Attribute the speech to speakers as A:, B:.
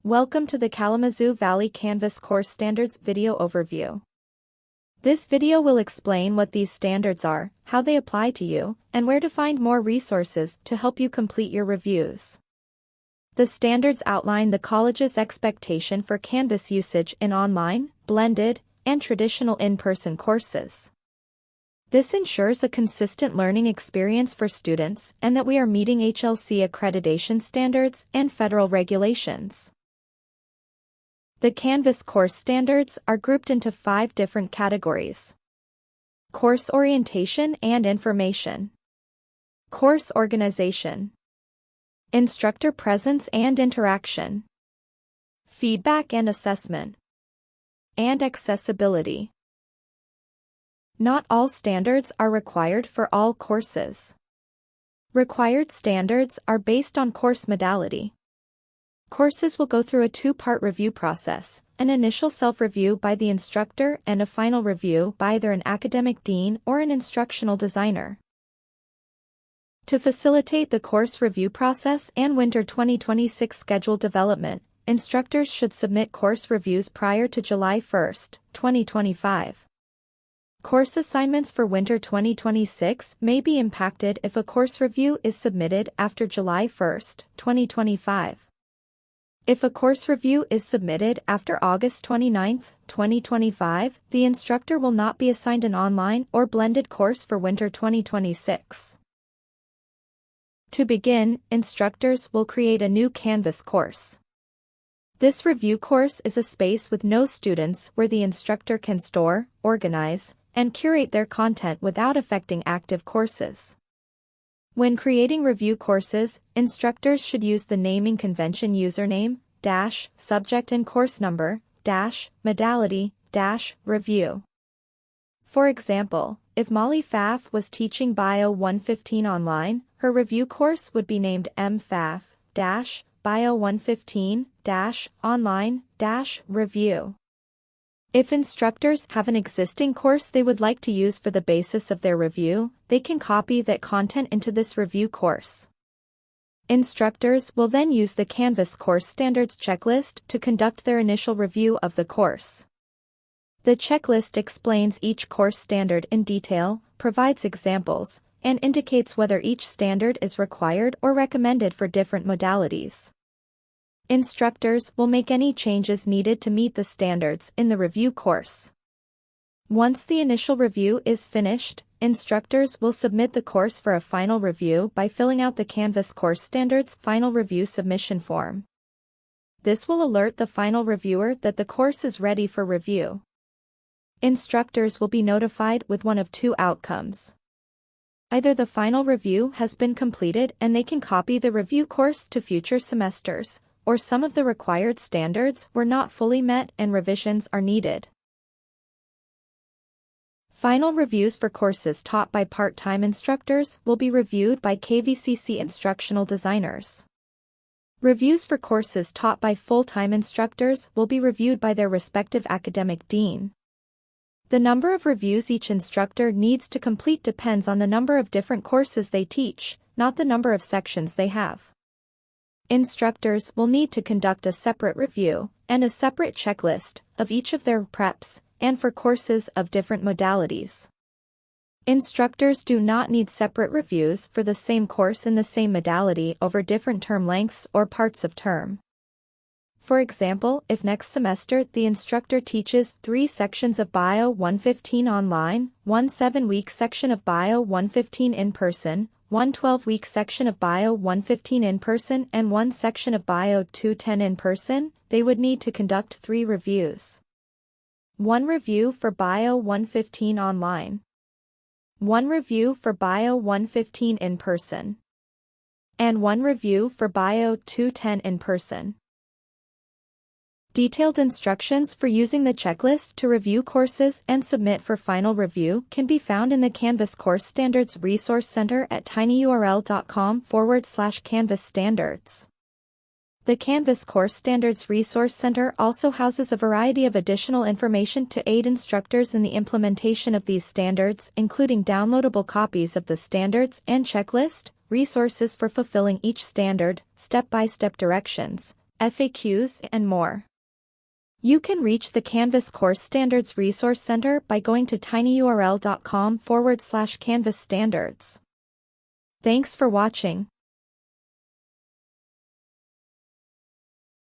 A: Welcome to the Kalamazoo Valley Canvas Course Standards video overview. This video will explain what these standards are, how they apply to you, and where to find more resources to help you complete your reviews. The standards outline the college's expectation for Canvas usage in online, blended, and traditional in-person courses. This ensures a consistent learning experience for students and that we are meeting HLC accreditation standards and federal regulations. The Canvas course standards are grouped into 5 different categories: course orientation and information, course organization, instructor presence and interaction, feedback and assessment, and accessibility. Not all standards are required for all courses. Required standards are based on course modality. Courses will go through a 2-part review process, an initial self-review by the instructor and a final review by either an academic dean or an instructional designer. To facilitate the course review process and winter 2026 schedule development, instructors should submit course reviews prior to July 1, 2025. Course assignments for winter 2026 may be impacted if a course review is submitted after July 1, 2025. If a course review is submitted after August 29, 2025, the instructor will not be assigned an online or blended course for winter 2026. To begin, instructors will create a new Canvas course. This review course is a space with no students where the instructor can store, organize, and curate their content without affecting active courses. When creating review courses, instructors should use the naming convention username, subject and course number, modality, review. For example, if Molly Pfaff was teaching Bio 115 online, her review course would be named MPfaff, Bio 115, online, review. If instructors have an existing course they would like to use for the basis of their review, they can copy that content into this review course. Instructors will then use the Canvas Course Standards checklist to conduct their initial review of the course. The checklist explains each course standard in detail, provides examples, and indicates whether each standard is required or recommended for different modalities. Instructors will make any changes needed to meet the standards in the review course. Once the initial review is finished, instructors will submit the course for a final review by filling out the Canvas Course Standards Final Review Submission Form. This will alert the final reviewer that the course is ready for review. Instructors will be notified with one of 2 outcomes. Either the final review has been completed and they can copy the review course to future semesters, or some of the required standards were not fully met and revisions are needed. Final reviews for courses taught by part-time instructors will be reviewed by KVCC instructional designers. Reviews for courses taught by full-time instructors will be reviewed by their respective academic dean. The number of reviews each instructor needs to complete depends on the number of different courses they teach, not the number of sections they have. Instructors will need to conduct a separate review and a separate checklist of each of their preps and for courses of different modalities. Instructors do not need separate reviews for the same course in the same modality over different term lengths or parts of term. For example, if next semester the instructor teaches 3 sections of Bio 115 online, 1 7-week section of Bio 115 in person, 1 12-week section of Bio 115 in person and 1 section of Bio 210 in person, they would need to conduct 3 reviews. 1 review for Bio 115 online. 1 review for Bio 115 in person. And 1 review for Bio 210 in person. Detailed instructions for using the checklist to review courses and submit for final review can be found in the Canvas Course Standards Resource Center at tinyurl.com/Canvas Standards. The Canvas Course Standards Resource Center also houses a variety of additional information to aid instructors in the implementation of these standards, including downloadable copies of the standards and checklist, resources for fulfilling each standard, step-by-step directions, FAQs, and more. You can reach the Canvas Course Standards Resource Center by going to tinyurl.com/Canvas Standards. Thanks for watching.